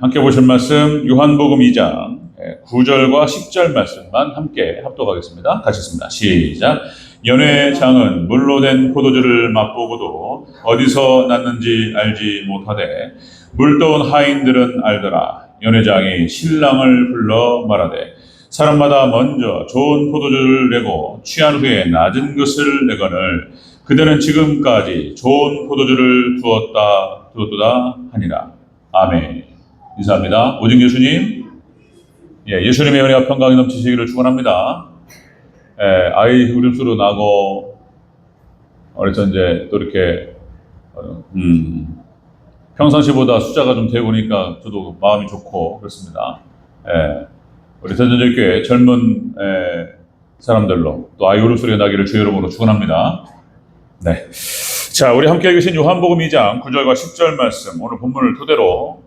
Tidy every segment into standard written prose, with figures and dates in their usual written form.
함께 보실 말씀 요한복음 2장 9절과 10절 말씀만 함께 합독하겠습니다. 같이 읽습니다. 시작. 연회장은 물로 된 포도주를 맛보고도 어디서 났는지 알지 못하되 물떠온 하인들은 알더라. 연회장이 신랑을 불러 말하되 사람마다 먼저 좋은 포도주를 내고 취한 후에 낮은 것을 내거늘 그들은 지금까지 좋은 포도주를 두었도다 하니라. 아멘. 인사합니다. 오직 예수님, 예수님의 은혜와 평강이 넘치시기를 축원합니다. 아이 울음소리 나고 그래서 이제 또 이렇게 평상시보다 숫자가 좀 되고 보니까 저도 마음이 좋고 그렇습니다. 우리 대전절교회 젊은 사람들로 또 아이 울음소리가 나기를 주의 이름으로 축원합니다. 네. 자, 우리 함께 읽으신 요한복음 2장 9절과 10절 말씀, 오늘 본문을 토대로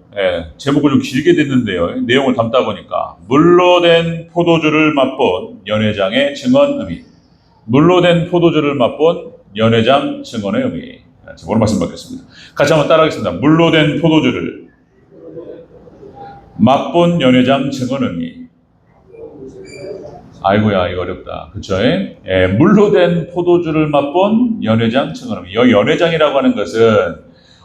제목을 좀 길게 됐는데요. 내용을 담다 보니까 물로 된 포도주를 맛본 연회장의 증언 의미. 물로 된 포도주를 맛본 연회장 증언의 의미. 오늘 말씀 받겠습니다. 같이 한번 따라하겠습니다. 물로 된 포도주를 맛본 연회장 증언 의미. 아이고야, 이거 어렵다. 그쵸? 물로 된 포도주를 맛본 연회장 증언 의미. 여기 연회장이라고 하는 것은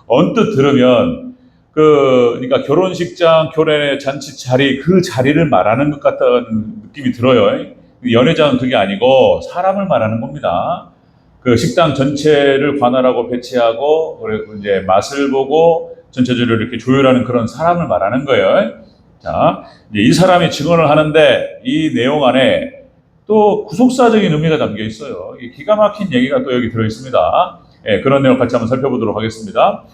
언뜻 들으면 그러니까 결혼식장, 교례 잔치 자리, 그 자리를 말하는 것 같다는 느낌이 들어요. 연회장은 그게 아니고 사람을 말하는 겁니다. 그 식당 전체를 관할하고 배치하고, 그리고 이제 맛을 보고 전체적으로 이렇게 조율하는 그런 사람을 말하는 거예요. 자, 이제 이 사람이 증언을 하는데 이 내용 안에 또 구속사적인 의미가 담겨 있어요. 기가 막힌 얘기가 또 여기 들어 있습니다. 그런 내용 같이 한번 살펴보도록 하겠습니다.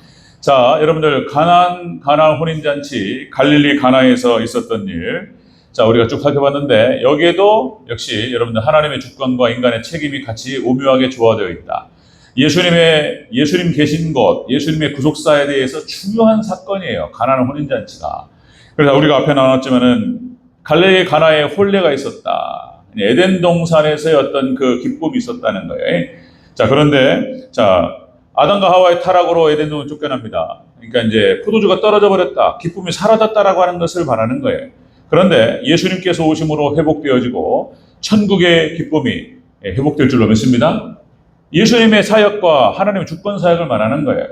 자, 여러분들 가나 혼인잔치 갈릴리 가나에서 있었던 일, 자 우리가 쭉 살펴봤는데 여기에도 역시 여러분들 하나님의 주권과 인간의 책임이 같이 오묘하게 조화되어 있다. 예수님 계신 곳, 예수님의 구속사에 대해서 중요한 사건이에요. 가나 혼인잔치가. 그래서 우리가 앞에 나눴지만은 갈릴리 가나에 혼례가 있었다. 에덴 동산에서의 어떤 그 기쁨이 있었다는 거예요. 자, 그런데 자 아담과 하와의 타락으로 에덴 동산을 쫓겨납니다. 그러니까 이제 포도주가 떨어져 버렸다, 기쁨이 사라졌다라고 하는 것을 말하는 거예요. 그런데 예수님께서 오심으로 회복되어지고 천국의 기쁨이 회복될 줄로 믿습니다. 예수님의 사역과 하나님의 주권 사역을 말하는 거예요.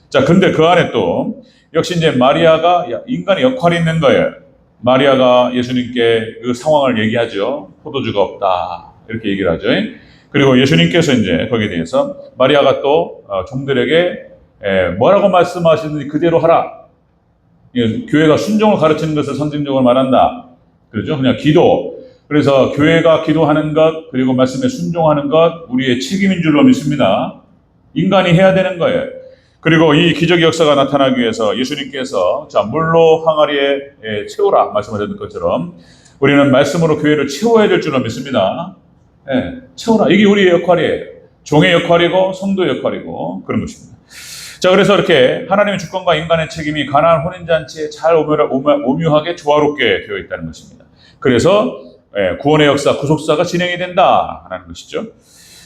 자, 근데 그 안에 또 역시 이제 마리아가 인간의 역할이 있는 거예요. 마리아가 예수님께 그 상황을 얘기하죠. 포도주가 없다, 이렇게 얘기를 하죠. 그리고 예수님께서 이제 거기에 대해서 마리아가 또 종들에게 뭐라고 말씀하시는지 그대로 하라. 교회가 순종을 가르치는 것을 상징적으로 말한다. 그렇죠? 그냥 기도. 그래서 교회가 기도하는 것, 그리고 말씀에 순종하는 것, 우리의 책임인 줄로 믿습니다. 인간이 해야 되는 거예요. 그리고 이 기적의 역사가 나타나기 위해서 예수님께서 자 물로 항아리에 채우라 말씀하셨던 것처럼 우리는 말씀으로 교회를 채워야 될 줄로 믿습니다. 채우라. 이게 우리의 역할이에요. 종의 역할이고 성도의 역할이고 그런 것입니다. 자, 그래서 이렇게 하나님의 주권과 인간의 책임이 가나안 혼인잔치에 잘 오묘하게 조화롭게 되어 있다는 것입니다. 그래서 구원의 역사, 구속사가 진행이 된다라는 것이죠.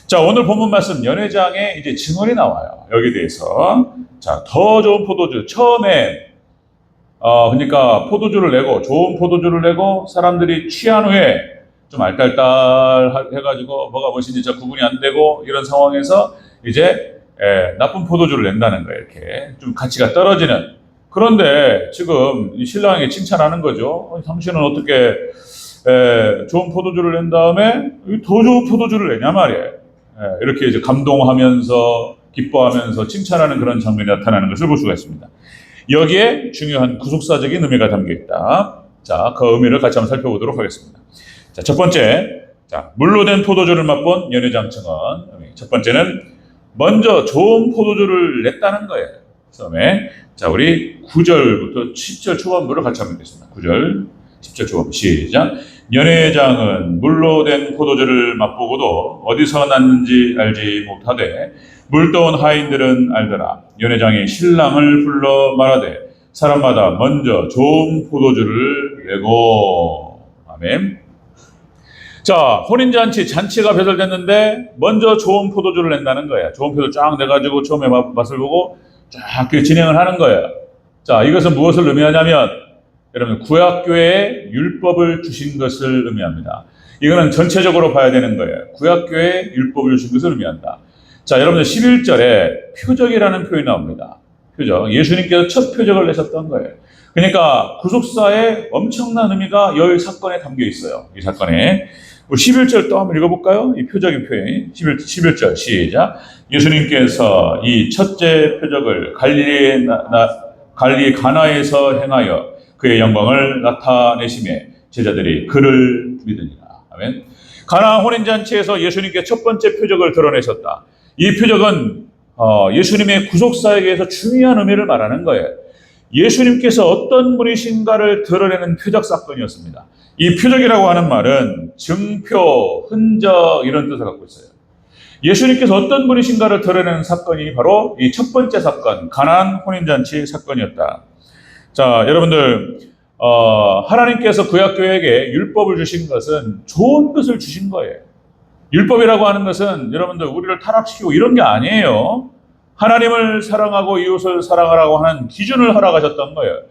자, 오늘 본문 말씀 연회장에 이제 증언이 나와요. 여기에 대해서. 자, 더 좋은 포도주. 처음에 그러니까 포도주를 내고 좋은 포도주를 내고 사람들이 취한 후에 좀 알딸딸 해가지고 뭐가 무엇인지 잘 구분이 안 되고 이런 상황에서 이제 나쁜 포도주를 낸다는 거예요. 이렇게 좀 가치가 떨어지는. 그런데 지금 이 신랑에게 칭찬하는 거죠. 당신은 어떻게 좋은 포도주를 낸 다음에 더 좋은 포도주를 내냐 말이에요. 이렇게 이제 감동하면서 기뻐하면서 칭찬하는 그런 장면이 나타나는 것을 볼 수가 있습니다. 여기에 중요한 구속사적인 의미가 담겨 있다. 자, 그 의미를 같이 한번 살펴보도록 하겠습니다. 자, 첫 번째, 자 물로 된 포도주를 맛본 연회장 증언. 첫 번째는 먼저 좋은 포도주를 냈다는 거예요. 처음에 자 우리 9절부터 10절 초반부를 같이 한번 읽겠습니다. 9절, 10절 초반부 시작. 연회장은 물로 된 포도주를 맛보고도 어디서 났는지 알지 못하되 물떠온 하인들은 알더라. 연회장이 신랑을 불러 말하되 사람마다 먼저 좋은 포도주를 내고. 아멘. 자, 혼인잔치, 잔치가 배설됐는데 먼저 좋은 포도주를 낸다는 거예요. 좋은 포도주 쫙 내가지고 처음에 맛을 보고 쫙 진행을 하는 거예요. 자, 이것은 무엇을 의미하냐면 여러분 구약교회에 율법을 주신 것을 의미합니다. 이거는 전체적으로 봐야 되는 거예요. 구약교회에 율법을 주신 것을 의미한다. 자, 여러분들 11절에 표적이라는 표현이 나옵니다. 표적. 예수님께서 첫 표적을 내셨던 거예요. 그러니까 구속사에 엄청난 의미가 이 사건에 담겨 있어요. 이 사건에. 우리 11절 또 한번 읽어볼까요? 이 표적의 표현. 11절 시작. 예수님께서 이 첫째 표적을 갈릴리 가나에서 행하여 그의 영광을 나타내심에 제자들이 그를 믿으니라. 아멘. 가나 혼인잔치에서 예수님께 첫 번째 표적을 드러내셨다. 이 표적은 예수님의 구속사역에서 중요한 의미를 말하는 거예요. 예수님께서 어떤 분이신가를 드러내는 표적 사건이었습니다. 이 표적이라고 하는 말은 증표, 흔적 이런 뜻을 갖고 있어요. 예수님께서 어떤 분이신가를 드러내는 사건이 바로 이 첫 번째 사건, 가나안 혼인잔치 사건이었다. 자, 여러분들 하나님께서 구약교회에게 율법을 주신 것은 좋은 것을 주신 거예요. 율법이라고 하는 것은 여러분들 우리를 타락시키고 이런 게 아니에요. 하나님을 사랑하고 이웃을 사랑하라고 하는 기준을 허락하셨던 거예요.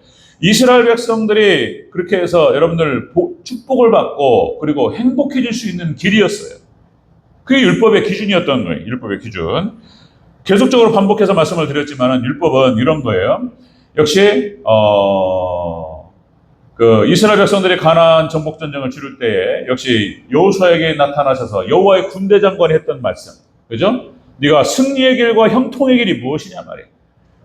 이스라엘 백성들이 그렇게 해서 여러분들 축복을 받고 그리고 행복해질 수 있는 길이었어요. 그게 율법의 기준이었던 거예요. 율법의 기준. 계속적으로 반복해서 말씀을 드렸지만 율법은 이런 거예요. 역시 이스라엘 백성들이 가나안 정복 전쟁을 치를 때에 역시 여호수아에게 나타나셔서 여호와의 군대 장관이 했던 말씀, 그죠? 네가 승리의 길과 형통의 길이 무엇이냐 말이에요.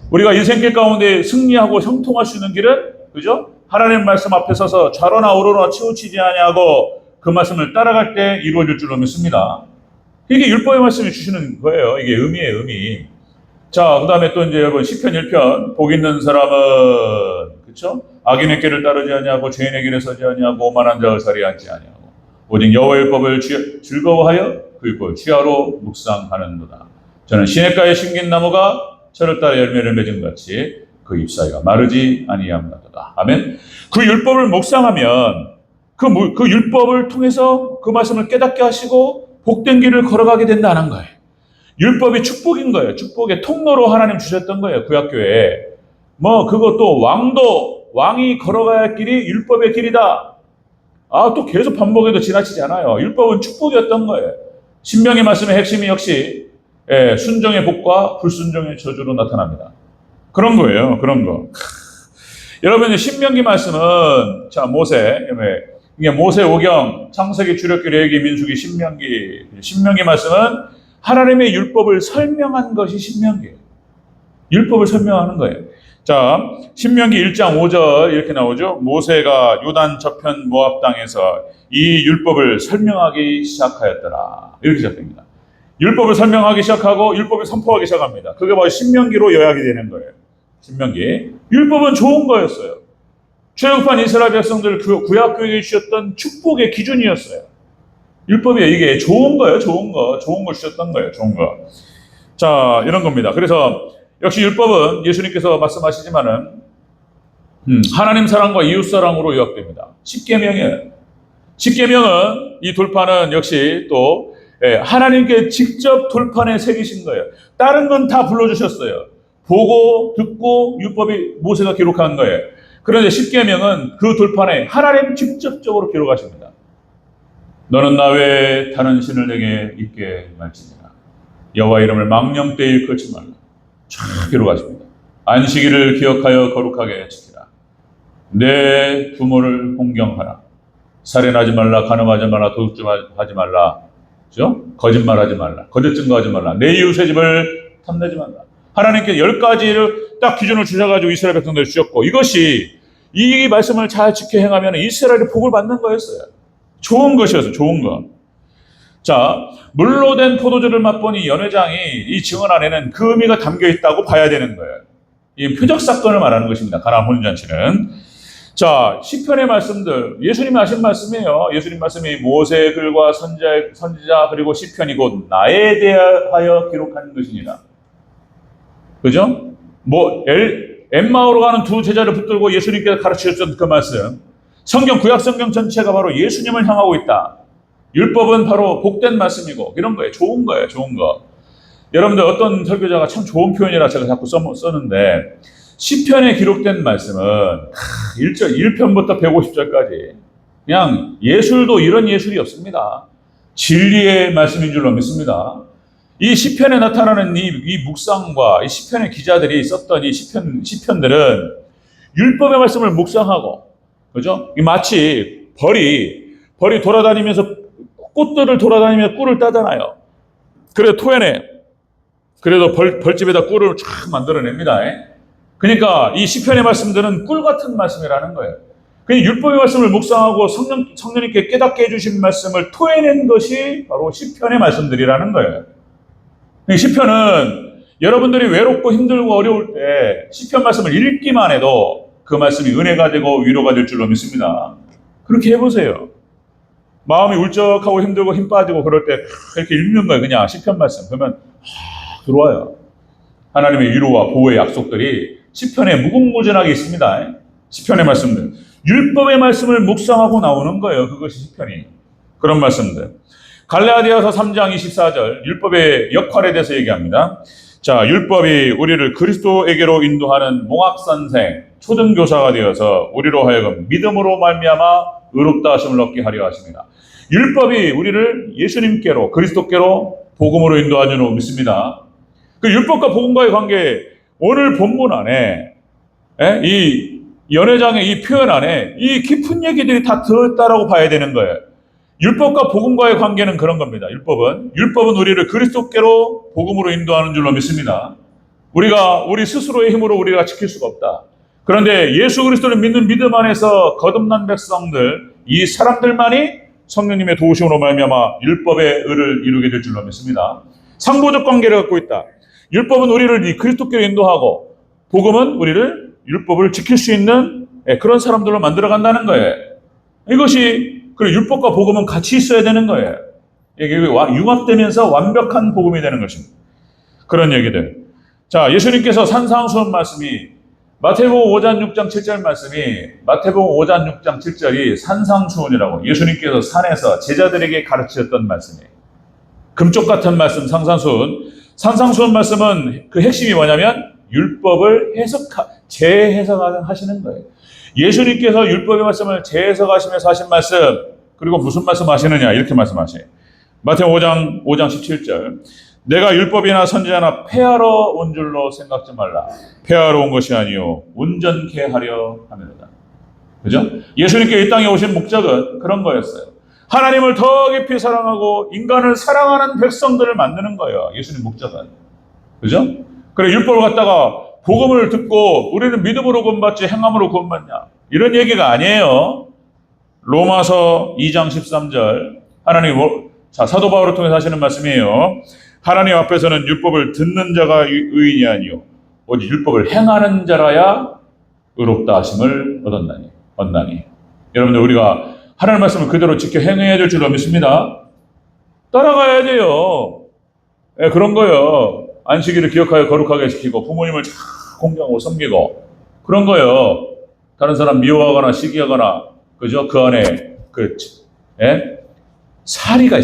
우리가 인생길 가운데 승리하고 형통할 수 있는 길은, 그죠? 하나님 말씀 앞에 서서 좌로나 우로나 치우치지 아니하고 그 말씀을 따라갈 때 이루어질 줄로 믿습니다. 이게 율법의 말씀이 주시는 거예요. 이게 의미예요, 의미. 자, 그 다음에 또 이제 여러분 시편 1편 복 있는 사람은, 그렇죠? 악인의 길을 따르지 아니하고 죄인의 길에 서지 아니하고 오만한 자를 자리에 앉지 아니하고 오직 여호와의 법을 즐거워하여 그 율법을 취하로 묵상하는도다. 저는 시냇가에 심긴 나무가 철을 따라 열매를 맺은 같이 그 잎사이가 마르지 아니함나도다. 아멘. 그 율법을 묵상하면 그 율법을 통해서 그 말씀을 깨닫게 하시고 복된 길을 걸어가게 된다는 거예요. 율법이 축복인 거예요. 축복의 통로로 하나님 주셨던 거예요. 구약교회에. 그것도 왕이 걸어가야 할 길이 율법의 길이다. 또 계속 반복해도 지나치지 않아요. 율법은 축복이었던 거예요. 신명기 말씀의 핵심이 역시 순종의 복과 불순종의 저주로 나타납니다. 그런 거예요. 그런 거. 여러분, 신명기 말씀은, 자, 이게 모세 오경, 창세기, 출애굽기, 레위기, 민수기, 신명기 말씀은 하나님의 율법을 설명한 것이 신명기예요. 율법을 설명하는 거예요. 자, 신명기 1장 5절 이렇게 나오죠. 모세가 요단 저편 모압 땅에서 이 율법을 설명하기 시작하였더라. 이렇게 시작됩니다. 율법을 설명하기 시작하고 율법을 선포하기 시작합니다. 그게 바로 신명기로 요약이 되는 거예요. 신명기. 율법은 좋은 거였어요. 출애굽한 이스라엘 백성들 구약교회에 주셨던 축복의 기준이었어요. 율법이 이게 좋은 거예요. 좋은 거 주셨던 거예요. 좋은 거. 자, 이런 겁니다. 그래서 역시 율법은 예수님께서 말씀하시지만은 하나님 사랑과 이웃 사랑으로 요약됩니다. 십계명이에요. 십계명은 이 돌판은 역시 또 하나님께 직접 돌판에 새기신 거예요. 다른 건 다 불러주셨어요. 보고 듣고 율법이 모세가 기록한 거예요. 그런데 십계명은 그 돌판에 하나님 직접적으로 기록하십니다. 너는 나 외에 다른 신을 내게 있게 말지니라. 여호와 이름을 망령 때 일컬지 말라. 쫙 기록하십니다. 안식일을 기억하여 거룩하게 지키라. 내 부모를 공경하라. 살인하지 말라, 간음하지 말라, 도둑질하지 말라, 그죠? 거짓말하지 말라, 거짓 증거하지 말라, 내 이웃의 집을 탐내지 말라. 하나님께 10가지를 딱 기준을 주셔가지고 이스라엘 백성들 주셨고, 이것이 이 말씀을 잘 지켜 행하면 이스라엘이 복을 받는 거였어요. 좋은 것이었어요. 좋은 것. 자, 물로 된 포도주를 맛본 이 연회장이 이 증언 안에는 그 의미가 담겨 있다고 봐야 되는 거예요. 이 표적 사건을 말하는 것입니다. 가나안 혼인잔치는. 자, 시편의 말씀들, 예수님이 하신 말씀이에요. 예수님 말씀이 모세의 글과 선지자 그리고 시편이 곧 나에 대하여 기록한 것이니라. 그죠? 엠마오로 가는 두 제자를 붙들고 예수님께서 가르치셨던 그 말씀. 구약 성경 전체가 바로 예수님을 향하고 있다. 율법은 바로 복된 말씀이고 이런 거예요. 좋은 거예요. 좋은 거. 여러분들 어떤 설교자가 참 좋은 표현이라 제가 자꾸 썼는데 시편에 기록된 말씀은 1편부터 150절까지 그냥 예술도 이런 예술이 없습니다. 진리의 말씀인 줄로 믿습니다. 이 시편에 나타나는 이 묵상과 이 시편의 기자들이 썼던 이 시편들은 율법의 말씀을 묵상하고, 그죠? 마치 벌이 돌아다니면서 꽃들을 돌아다니면서 꿀을 따잖아요. 그래서 토해내. 그래도 벌집에다 꿀을 쫙 만들어냅니다. 그러니까 이 시편의 말씀들은 꿀 같은 말씀이라는 거예요. 그러니까 율법의 말씀을 묵상하고 성령님께 깨닫게 해주신 말씀을 토해낸 것이 바로 시편의 말씀들이라는 거예요. 시편은 여러분들이 외롭고 힘들고 어려울 때 시편 말씀을 읽기만 해도 그 말씀이 은혜가 되고 위로가 될 줄로 믿습니다. 그렇게 해보세요. 마음이 울적하고 힘들고 힘 빠지고 그럴 때 이렇게 읽는 거예요. 그냥 시편 말씀. 그러면 들어와요. 하나님의 위로와 보호의 약속들이 시편에 무궁무진하게 있습니다. 시편의 말씀들. 율법의 말씀을 묵상하고 나오는 거예요. 그것이 시편이. 그런 말씀들. 갈라디아서 3장 24절 율법의 역할에 대해서 얘기합니다. 자, 율법이 우리를 그리스도에게로 인도하는 몽학선생, 초등교사가 되어서 우리로 하여금 믿음으로 말미암아 의롭다 하심을 얻게 하려 하십니다. 율법이 우리를 예수님께로, 그리스도께로 복음으로 인도하는 줄 믿습니다. 그 율법과 복음과의 관계, 오늘 본문 안에 이 연회장의 이 표현 안에 이 깊은 얘기들이 다 들어있다라고 봐야 되는 거예요. 율법과 복음과의 관계는 그런 겁니다. 율법은 우리를 그리스도께로 복음으로 인도하는 줄로 믿습니다. 우리 스스로의 힘으로 우리가 지킬 수가 없다. 그런데 예수 그리스도를 믿는 믿음 안에서 거듭난 백성들, 이 사람들만이 성령님의 도우심으로 말미암아 율법의 의를 이루게 될 줄로 믿습니다. 상보적 관계를 갖고 있다. 율법은 우리를 그리스도께로 인도하고 복음은 우리를 율법을 지킬 수 있는 그런 사람들로 만들어 간다는 거예요. 이것이 그리고 율법과 복음은 같이 있어야 되는 거예요. 이게 융합되면서 완벽한 복음이 되는 것입니다. 그런 얘기들. 자, 예수님께서 산상수훈 말씀이 마태복음 5장 6장 7절 말씀이 마태복음 5장 6장 7절이 산상수훈이라고 예수님께서 산에서 제자들에게 가르치셨던 말씀이에요. 금쪽 같은 말씀 산상수훈 말씀은 그 핵심이 뭐냐면 율법을 재해석하시는 거예요. 예수님께서 율법의 말씀을 재해석하시면서 하신 말씀, 그리고 무슨 말씀 하시느냐 이렇게 말씀하세요. 마태복음 5장 17절 내가 율법이나 선지자나 폐하러 온 줄로 생각지 말라. 폐하러 온 것이 아니요 온전케 하려 함이로다. 그죠? 예수님께 이 땅에 오신 목적은 그런 거였어요. 하나님을 더 깊이 사랑하고 인간을 사랑하는 백성들을 만드는 거예요. 예수님 목적은. 그죠? 그래 율법을 갖다가 복음을 듣고 우리는 믿음으로 구원받지 행함으로 구원받냐 이런 얘기가 아니에요. 로마서 2장 13절 하나님 사도 바울을 통해서 하시는 말씀이에요. 하나님 앞에서는 율법을 듣는 자가 의인이 아니요 오직 율법을 행하는 자라야 의롭다 하심을 얻나니. 여러분들 우리가 하나님 말씀을 그대로 지켜 행해야 될 줄로 믿습니다. 따라가야 돼요. 그런 거예요. 안식일을 기억하여 거룩하게 지키고 부모님을 잘 공경하고 섬기고 그런 거예요. 다른 사람 미워하거나 시기하거나 그죠? 그 안에 사리가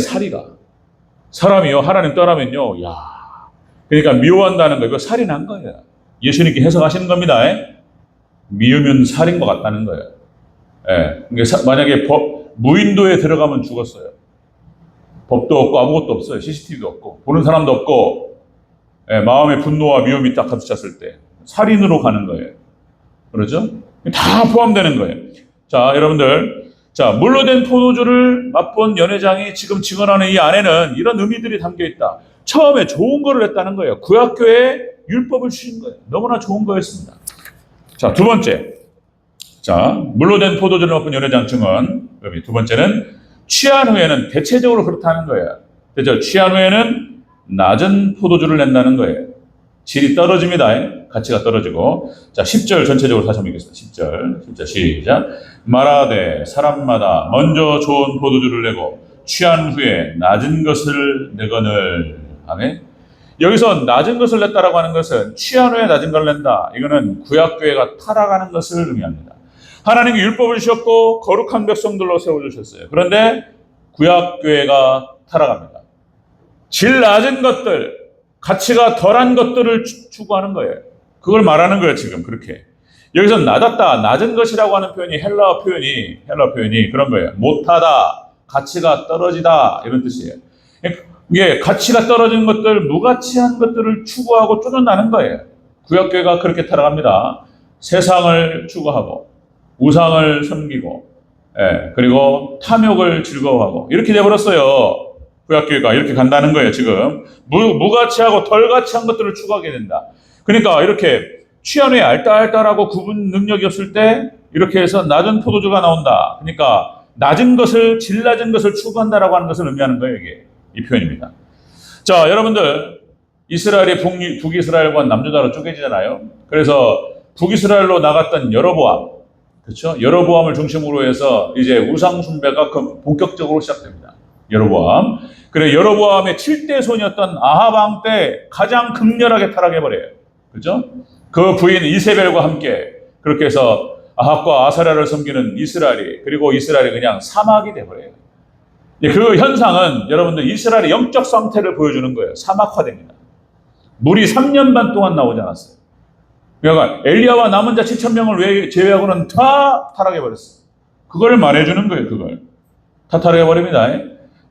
사람이요 하나님 떠나면요 그러니까 미워한다는 거 이거 살인한 거예요. 예수님께 해석하시는 겁니다. 미우면 살인 것 같다는 거예요. 그러니까 만약에 무인도에 들어가면 죽었어요. 법도 없고 아무것도 없어요. CCTV도 없고 보는 사람도 없고 마음의 분노와 미움이 딱 가득 때 살인으로 가는 거예요. 그렇죠? 다 포함되는 거예요. 자, 여러분들, 물로 된 포도주를 맛본 연회장이 지금 증언하는 이 안에는 이런 의미들이 담겨 있다. 처음에 좋은 거를 했다는 거예요. 구약교회에 율법을 주신 거예요. 너무나 좋은 거였습니다. 자, 두 번째. 물로 된 포도주를 맛본 연회장 증언. 두 번째는 취한 후에는 대체적으로 그렇다는 거예요. 그죠? 취한 후에는 낮은 포도주를 낸다는 거예요. 질이 떨어집니다. 가치가 떨어지고. 자, 10절 전체적으로 다시 한번 읽겠습니다. 10절 시작. 말하되 사람마다 먼저 좋은 포도주를 내고 취한 후에 낮은 것을 내거늘. 아멘. 여기서 낮은 것을 냈다라고 하는 것은 취한 후에 낮은 걸 낸다. 이거는 구약교회가 타락하는 것을 의미합니다. 하나님이 율법을 주셨고 거룩한 백성들로 세워주셨어요. 그런데 구약교회가 타락합니다. 질 낮은 것들, 가치가 덜한 것들을 추구하는 거예요. 그걸 말하는 거예요, 지금 그렇게. 여기서 낮았다, 낮은 것이라고 하는 표현이 헬라어 표현이 그런 거예요. 못하다, 가치가 떨어지다 이런 뜻이에요. 이게 가치가 떨어진 것들, 무가치한 것들을 추구하고 쫓아나는 거예요. 구약교회가 그렇게 타락합니다. 세상을 추구하고 우상을 섬기고 그리고 탐욕을 즐거워하고 이렇게 돼버렸어요. 구약교회가 이렇게 간다는 거예요. 지금 무가치하고 덜가치한 것들을 추구하게 된다. 그러니까 이렇게 취한 후에 알딸딸하고 구분 능력이 없을 때 이렇게 해서 낮은 포도주가 나온다. 그러니까 낮은 것을, 질 낮은 것을 추구한다라고 하는 것을 의미하는 거예요. 이게 이 표현입니다. 자, 여러분들 이스라엘이 북이스라엘과 남유다로 쪼개지잖아요. 그래서 북이스라엘로 나갔던 여로보암, 그렇죠? 여로보암을 중심으로 해서 이제 우상 숭배가 본격적으로 시작됩니다. 여로보암. 그래 여로보암의 7대 손이었던 아합 왕 때 가장 극렬하게 타락해버려요. 그렇죠? 그 부인 이세벨과 함께 그렇게 해서 아합과 아사랴를 섬기는 이스라엘이, 그리고 이스라엘이 그냥 사막이 돼버려요. 그 현상은 여러분들 이스라엘의 영적 상태를 보여주는 거예요. 사막화됩니다. 물이 3년 반 동안 나오지 않았어요. 그러니까 엘리야와 남은 자 7,000명을 제외하고는 다 타락해버렸어요. 그걸 말해주는 거예요. 그걸 다 타락해버립니다.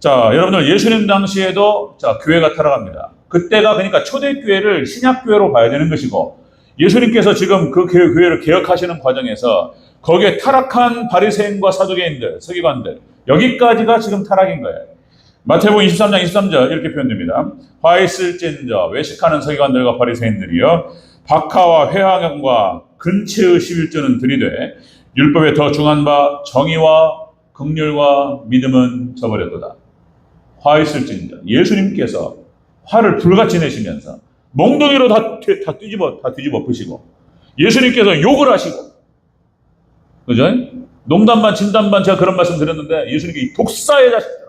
자, 여러분들 예수님 당시에도 자 교회가 타락합니다. 그때가 그러니까 초대교회를 신약교회로 봐야 되는 것이고, 예수님께서 지금 그 교회를 개혁하시는 과정에서 거기에 타락한 바리새인과 사두개인들, 서기관들, 여기까지가 지금 타락인 거예요. 마태복음 23장 23절 이렇게 표현됩니다. 화 있을진저 외식하는 서기관들과 바리새인들이여 박하와 회방과 근체의 11조는 들이되 율법에 더 중한 바 정의와 긍휼과 믿음은 저버렸도다. 화 있을진저, 예수님께서 화를 불같이 내시면서 몽둥이로 다 뒤집어 푸시고, 예수님께서 욕을 하시고, 그죠? 농담 반 진담 반 제가 그런 말씀 드렸는데, 예수님께 이 독사의 자식들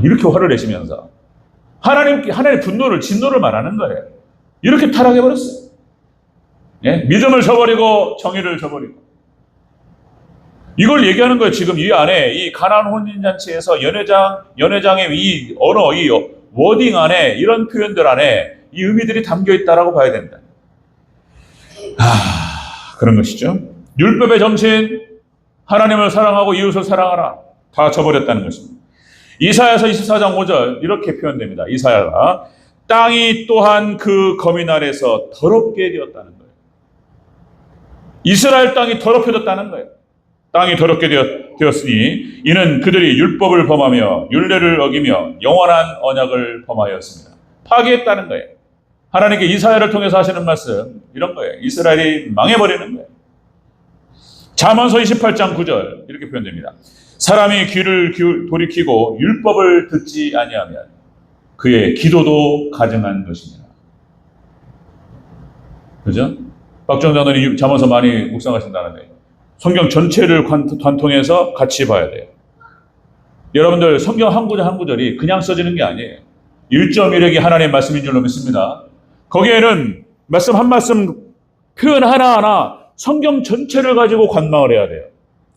이렇게 화를 내시면서 하나님의 분노를, 진노를 말하는 거예요. 이렇게 타락해버렸어요. 예? 믿음을 저버리고 정의를 저버리고, 이걸 얘기하는 거예요. 지금 이 안에 이 가나안 혼인잔치에서 연회장의 이 언어, 이 워딩 안에, 이런 표현들 안에 이 의미들이 담겨 있다라고 봐야 된다. 그런 것이죠. 율법의 정신, 하나님을 사랑하고 이웃을 사랑하라, 다 저버렸다는 것입니다. 이사야서 24장 5절 이렇게 표현됩니다. 이사야가 땅이 또한 그 거민 아래서 더럽게 되었다는 거예요. 이스라엘 땅이 더럽혀졌다는 거예요. 땅이 더럽게 되었으니 이는 그들이 율법을 범하며 율례를 어기며 영원한 언약을 범하였습니다. 파괴했다는 거예요. 하나님께 이사야를 통해서 하시는 말씀 이런 거예요. 이스라엘이 망해버리는 거예요. 잠언서 28장 9절 이렇게 표현됩니다. 사람이 귀를 돌이키고 율법을 듣지 아니하면 그의 기도도 가증한 것이니라. 그죠? 박정 장로님 잠언서 많이 묵상하신다는데 성경 전체를 관통해서 같이 봐야 돼요. 여러분들 성경 한 구절 한 구절이 그냥 써지는 게 아니에요. 1.1핵이 하나님의 말씀인 줄로 믿습니다. 거기에는 말씀 한 말씀, 표현 하나하나 성경 전체를 가지고 관망을 해야 돼요.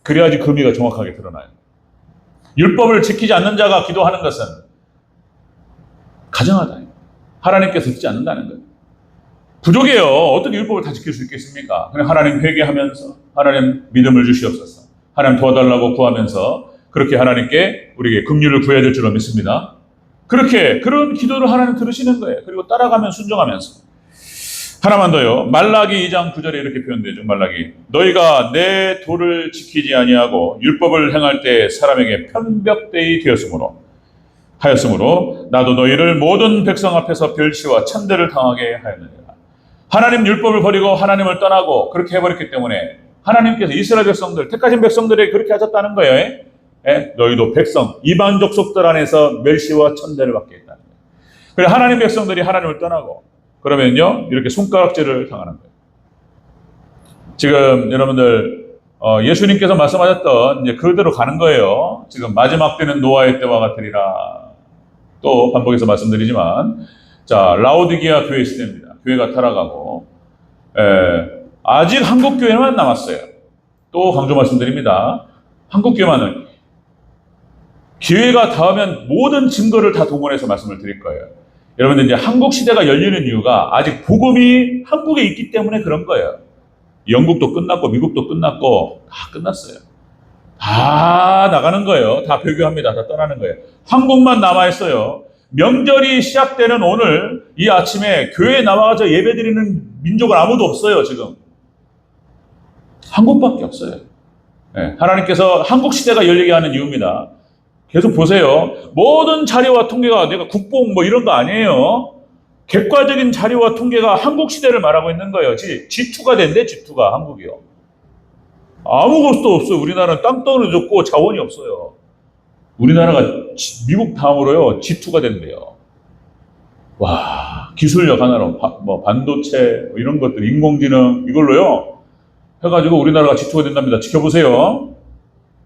그래야지 그 의미가 정확하게 드러나요. 율법을 지키지 않는 자가 기도하는 것은 가정하다. 하나님께서 듣지 않는다는 거예요. 부족해요. 어떻게 율법을 다 지킬 수 있겠습니까? 그냥 하나님 회개하면서 하나님 믿음을 주시옵소서, 하나님 도와달라고 구하면서 그렇게 하나님께 우리에게 긍휼을 구해야 될 줄로 믿습니다. 그런 기도를 하나님 들으시는 거예요. 그리고 따라가면 순종하면서. 하나만 더요. 말라기 2장 9절에 이렇게 표현되죠. 말라기. 너희가 내 도를 지키지 아니하고 율법을 행할 때 사람에게 편벽되이 하였으므로 나도 너희를 모든 백성 앞에서 별시와 천대를 당하게 하였느니라. 하나님 율법을 버리고 하나님을 떠나고 그렇게 해버렸기 때문에 하나님께서 이스라엘 백성들, 택하신 백성들에게 그렇게 하셨다는 거예요. 너희도 백성, 이방 족속들 안에서 멸시와 천대를 받게 했다는 거예요. 그래 하나님 백성들이 하나님을 떠나고 그러면요 이렇게 손가락질을 당하는 거예요. 지금 여러분들 예수님께서 말씀하셨던 이제 그대로 가는 거예요. 지금 마지막 때는 노아의 때와 같으리라. 또 반복해서 말씀드리지만, 자 라오디게아 교회 시대입니다. 교회가 타락하고 아직 한국 교회만 남았어요. 또 강조 말씀드립니다. 한국 교회만은 기회가 닿으면 모든 증거를 다 동원해서 말씀을 드릴 거예요. 여러분들 이제 한국 시대가 열리는 이유가 아직 복음이 한국에 있기 때문에 그런 거예요. 영국도 끝났고 미국도 끝났고 다 끝났어요. 다 나가는 거예요. 다 배교합니다. 다 떠나는 거예요. 한국만 남아있어요. 명절이 시작되는 오늘 이 아침에 교회에 나와서 예배드리는 민족은 아무도 없어요. 지금 한국밖에 없어요. 네, 하나님께서 한국 시대가 열리게 하는 이유입니다. 계속 보세요. 모든 자료와 통계가 내가 국뽕 뭐 이런 거 아니에요. 객관적인 자료와 통계가 한국 시대를 말하고 있는 거예요. G2가 된대, G2가 한국이요. 아무것도 없어요. 우리나라는 땅덩어리 줬고 자원이 없어요. 우리나라가 미국 다음으로요 G2가 된대요. 와, 기술력 하나로 뭐 반도체 뭐 이런 것들, 인공지능 이걸로요 해가지고 우리나라가 G2가 된답니다. 지켜보세요.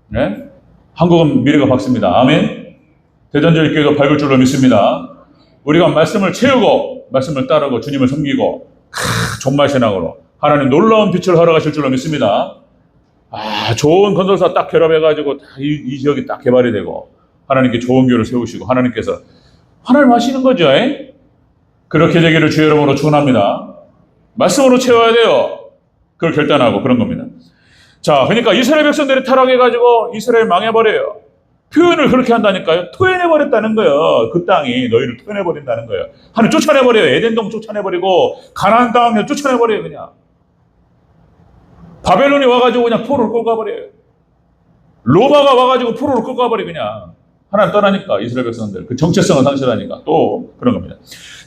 네? 한국은 미래가 밝습니다. 아멘. 대전제일교회도 밝을 줄로 믿습니다. 우리가 말씀을 채우고 말씀을 따르고 주님을 섬기고 종말 신앙으로 하나님 놀라운 빛을 허락하실 줄로 믿습니다. 좋은 건설사 딱 결합해가지고 이 지역이 딱 개발이 되고 하나님께 좋은 교회를 세우시고 하나님께서 하나님 하시는 거죠. 그렇게 되기를 주의 이름으로 축원합니다. 말씀으로 채워야 돼요. 그걸 결단하고 그런 겁니다. 자, 그러니까 이스라엘 백성들이 타락해가지고 이스라엘 망해버려요. 표현을 그렇게 한다니까요. 토해내버렸다는 거예요. 그 땅이 너희를 토해내버린다는 거예요. 하나님 쫓아내버려요. 에덴동 쫓아내버리고 가나안 땅을 쫓아내버려요. 그냥 바벨론이 와가지고 그냥 포로를 끌고 가버려요. 로마가 와가지고 포로를 끌고 가버려요. 그냥 하나님 떠나니까 이스라엘 백성들 그 정체성을 상실하니까 또 그런 겁니다.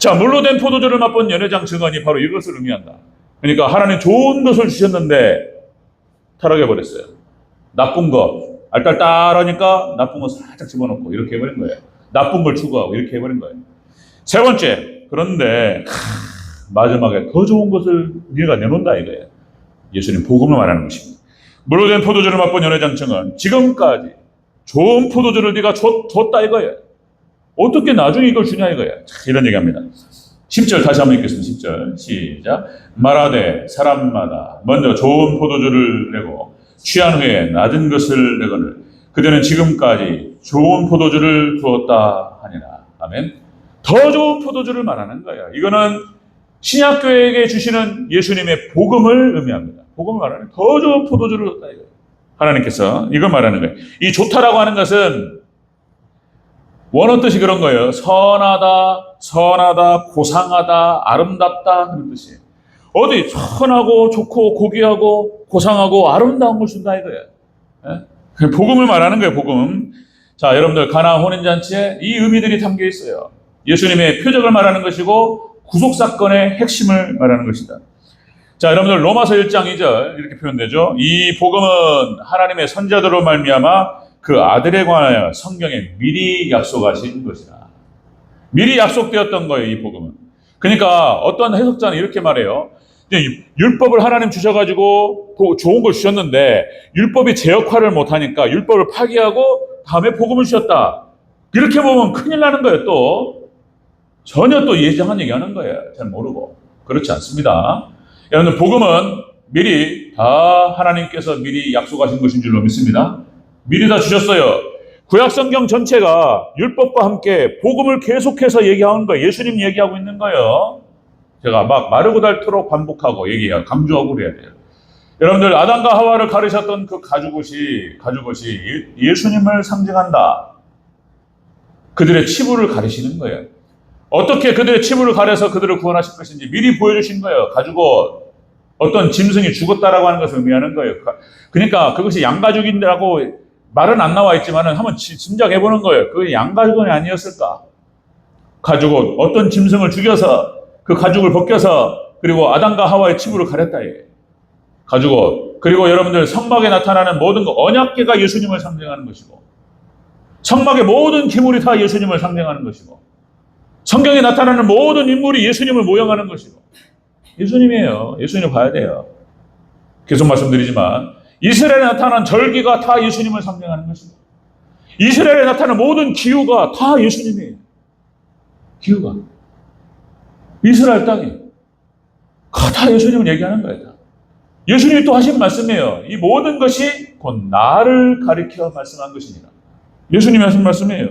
자, 물로 된 포도주를 맛본 연회장 증언이 바로 이것을 의미한다. 그러니까 하나님 좋은 것을 주셨는데 타락해버렸어요. 나쁜 거 알딸딸하니까 나쁜 거 살짝 집어넣고 이렇게 해버린 거예요. 나쁜 걸 추구하고 이렇게 해버린 거예요. 세 번째, 그런데 마지막에 더 좋은 것을 네가 내놓는다 이거예요. 예수님 복음을 말하는 것입니다. 물로 된 포도주를 맛본 연회장 증언, 지금까지 좋은 포도주를 네가 줬다 이거예요. 어떻게 나중에 이걸 주냐 이거예요. 이런 얘기합니다. 10절 다시 한번 읽겠습니다. 10절 시작. 말하되 사람마다 먼저 좋은 포도주를 내고 취한 후에 낮은 것을 내거늘 그들은 지금까지 좋은 포도주를 주었다 하니라. 아멘. 더 좋은 포도주를 말하는 거예요. 이거는 신약교회에게 주시는 예수님의 복음을 의미합니다. 복음을 말하는 더 좋은 포도주를 줬다 이거예요. 하나님께서 이걸 말하는 거예요. 이 좋다라고 하는 것은 원어 뜻이 그런 거예요. 선하다, 고상하다, 아름답다 그런 뜻이에요. 어디 선하고 좋고 고귀하고 고상하고 아름다운 걸 준다 이거예요. 예? 복음을 말하는 거예요. 복음. 자, 여러분들 가나안 혼인잔치에 이 의미들이 담겨 있어요. 예수님의 표적을 말하는 것이고 구속사건의 핵심을 말하는 것이다. 자, 여러분들 로마서 1장 2절 이렇게 표현되죠. 이 복음은 하나님의 선자들로 말미암아 그 아들에 관하여 성경에 미리 약속하신 것이다. 미리 약속되었던 거예요, 이 복음은. 그러니까 어떤 해석자는 이렇게 말해요. 율법을 하나님 주셔가지고 좋은 걸 주셨는데 율법이 제 역할을 못하니까 율법을 파기하고 다음에 복음을 주셨다. 이렇게 보면 큰일 나는 거예요. 또 전혀 또 예정한 얘기하는 거예요. 잘 모르고. 그렇지 않습니다. 여러분 복음은 미리 다 하나님께서 미리 약속하신 것인 줄로 믿습니다. 미리 다 주셨어요. 구약성경 전체가 율법과 함께 복음을 계속해서 얘기하는 거예요. 예수님 얘기하고 있는 거예요. 제가 막 마르고 닳도록 반복하고 얘기해요. 강조하고 그래야 돼요. 여러분들 아담과 하와를 가르쳤던 그 가죽옷이 예수님을 상징한다. 그들의 치부를 가리시는 거예요. 어떻게 그들의 치부를 가려서 그들을 구원하실 것인지 미리 보여주신 거예요. 가죽옷. 어떤 짐승이 죽었다라고 하는 것을 의미하는 거예요. 그러니까 그것이 양가죽이라고 말은 안 나와 있지만은 한번 짐작해 보는 거예요. 그게 양가죽은 아니었을까? 가죽옷. 어떤 짐승을 죽여서 그 가죽을 벗겨서 그리고 아담과 하와의 치부를 가렸다. 가죽옷. 그리고 여러분들 성막에 나타나는 모든 것, 언약궤가 예수님을 상징하는 것이고 성막의 모든 기물이 다 예수님을 상징하는 것이고 성경에 나타나는 모든 인물이 예수님을 모형하는 것이고 예수님이에요. 예수님을 봐야 돼요. 계속 말씀드리지만 이스라엘에 나타난 절기가 다 예수님을 상징하는 것이고 이스라엘에 나타난 모든 기후가 다 예수님이에요. 기후가 이스라엘 땅이 다 예수님을 얘기하는 거예요. 예수님이 또 하신 말씀이에요. 이 모든 것이 곧 나를 가리켜 말씀한 것이니라. 예수님이 하신 말씀이에요.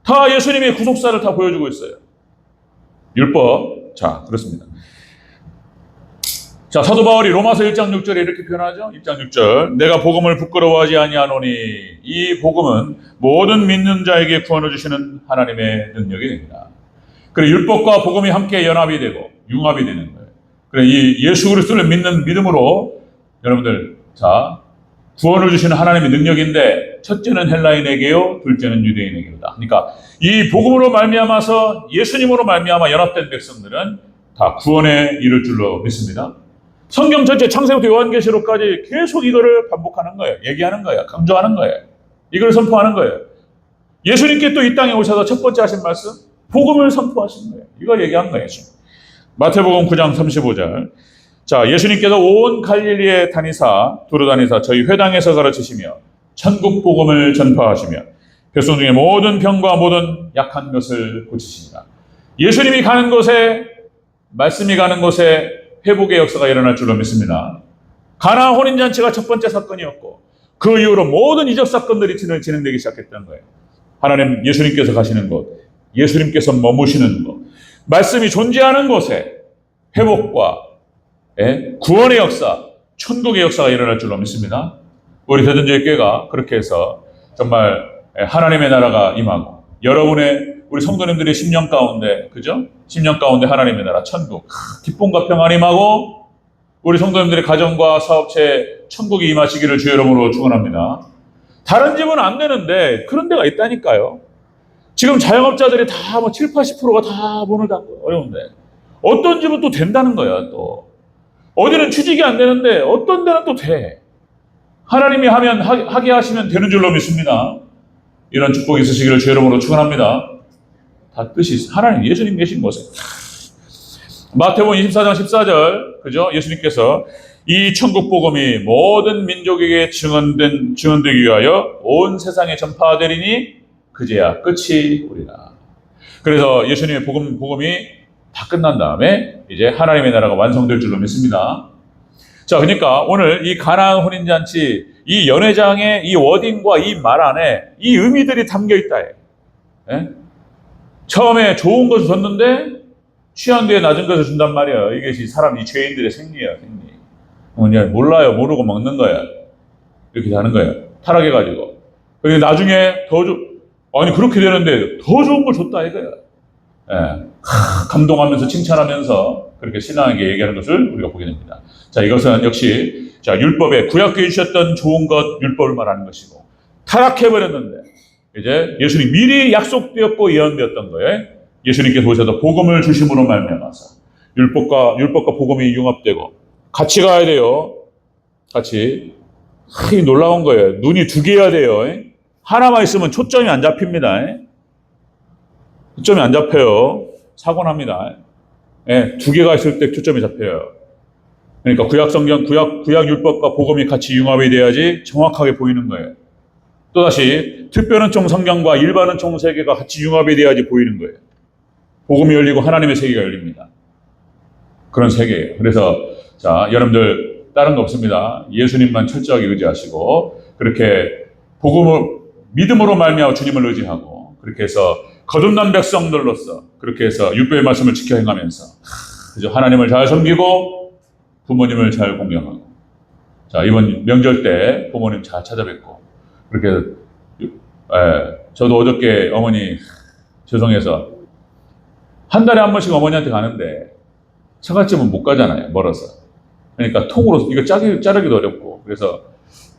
다 예수님의 구속사를 다 보여주고 있어요. 율법. 자, 그렇습니다. 자, 사도 바울이 로마서 1장 6절에 이렇게 표현하죠. 1장 6절. 내가 복음을 부끄러워하지 아니하노니 이 복음은 모든 믿는 자에게 구원을 주시는 하나님의 능력이 됩니다. 그래, 율법과 복음이 함께 연합이 되고 융합이 되는 거예요. 그래, 이 예수 그리스도를 믿는 믿음으로 여러분들, 자, 구원을 주시는 하나님의 능력인데 첫째는 헬라인에게요, 둘째는 유대인에게로다. 그러니까 이 복음으로 말미암아서 예수님으로 말미암아 연합된 백성들은 다 구원에 이를 줄로 믿습니다. 성경 전체 창세부터 요한계시록까지 계속 이거를 반복하는 거예요. 얘기하는 거예요. 강조하는 거예요. 이걸 선포하는 거예요. 예수님께 또 이 땅에 오셔서 첫 번째 하신 말씀, 복음을 선포하신 거예요. 이걸 얘기한 거예요. 마태복음 9장 35절. 자, 예수님께서 온 갈릴리에 다니사 두루다니사 저희 회당에서 가르치시며 천국 복음을 전파하시며 백성 중에 모든 병과 모든 약한 것을 고치십니다. 예수님이 가는 곳에, 말씀이 가는 곳에 회복의 역사가 일어날 줄로 믿습니다. 가나 혼인잔치가 첫 번째 사건이었고 그 이후로 모든 이적 사건들이 진행되기 시작했던 거예요. 하나님, 예수님께서 가시는 곳, 예수님께서 머무시는 곳, 말씀이 존재하는 곳에 회복과 구원의 역사, 천국의 역사가 일어날 줄로 믿습니다. 우리 대전제일 교회가 그렇게 해서 정말 하나님의 나라가 임하고 여러분의, 우리 성도님들의 10년 가운데, 그죠? 10년 가운데 하나님의 나라, 천국, 기쁨과 평안이 임하고 우리 성도님들의 가정과 사업체에 천국이 임하시기를 주의 이름으로 축원합니다. 다른 집은 안 되는데 그런 데가 있다니까요. 지금 자영업자들이 다 7, 80%가 다 문을 닫고 어려운데 어떤 집은 또 된다는 거야. 또 어디는 취직이 안 되는데 어떤 데는 또 돼. 하나님이 하게 하시면 되는 줄로 믿습니다. 이런 축복이 있으시기를 주의 이름으로 축원합니다. 다 뜻이 있어요. 하나님, 예수님 계신 곳에. 마태복음 24장 14절, 그죠? 예수님께서 이 천국 복음이 모든 민족에게 증언되기 위하여 온 세상에 전파되리니 그제야 끝이 오리라. 그래서 예수님의 복음이 다 끝난 다음에 이제 하나님의 나라가 완성될 줄로 믿습니다. 자, 그러니까 오늘 이 가나안 혼인잔치, 이 연회장의 이 워딩과 이 말 안에 이 의미들이 담겨 있다. 예? 처음에 좋은 것을 줬는데 취한 뒤에 낮은 것을 준단 말이에요. 이것이 이 죄인들의 생리예요, 생리. 몰라요, 모르고 먹는 거야. 이렇게 하는 거예요. 타락해가지고. 근데 나중에 아니 그렇게 되는데 더 좋은 걸 줬다 이거야. 예. 감동하면서 칭찬하면서 그렇게 신앙에게 얘기하는 것을 우리가 보게 됩니다. 자, 이것은 역시 율법에 구약교에 주셨던 좋은 것, 율법을 말하는 것이고 타락해버렸는데 이제 예수님 미리 약속되었고 예언되었던 거예요. 예수님께서 오셔서 복음을 주심으로 말미암아서 율법과 복음이 융합되고 같이 가야 돼요. 같이. 놀라운 거예요. 눈이 두 개여야 돼요. 하나만 있으면 초점이 안 잡힙니다. 초점이 안 잡혀요. 사고 납니다. 두 개가 있을 때 초점이 잡혀요. 그러니까 구약 율법과 복음이 같이 융합이 돼야지 정확하게 보이는 거예요. 또다시 특별한 총 성경과 일반은 총 세계가 같이 융합이 돼야지 보이는 거예요. 복음이 열리고 하나님의 세계가 열립니다. 그런 세계예요. 그래서 자, 여러분들 다른 거 없습니다. 예수님만 철저하게 의지하시고 그렇게 믿음으로 말미암아 주님을 의지하고 그렇게 해서 거듭난 백성들로서 그렇게 해서 율법의 말씀을 지켜 행하면서 그죠? 하나님을 잘 섬기고 부모님을 잘 공경하고 자, 이번 명절 때 부모님 잘 찾아뵙고 그렇게 저도 어저께 어머니 죄송해서 한 달에 한 번씩 어머니한테 가는데 처갓집은 못 가잖아요. 멀어서. 그러니까 통으로 이거 자르기도 어렵고 그래서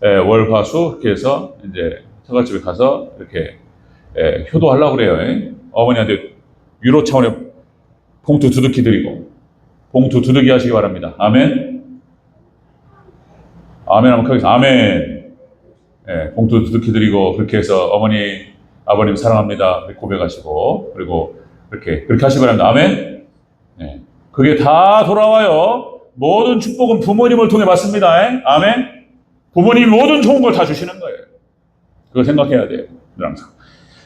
월, 화, 수 이렇게 해서 이제 처갓집에 가서 이렇게 효도하려고 그래요. 어머니한테 위로 차원의 봉투 두둑히 드리고 봉투 두둑이 하시기 바랍니다. 아멘. 아멘 한번 크게 아멘. 봉투 두둑히 드리고 그렇게 해서 어머니, 아버님 사랑합니다. 고백하시고 그리고 그렇게 하시기 바랍니다. 아멘. 그게 다 돌아와요. 모든 축복은 부모님을 통해 받습니다. 아멘. 부모님이 모든 좋은 걸 다 주시는 거예요. 그거 생각해야 돼요. 항상.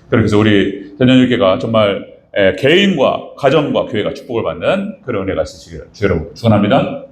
그렇게 해서 우리 대전일교회가 정말 개인과 가정과 교회가 축복을 받는 그런 은혜가 있으시기를 주여 여러분 축원합니다.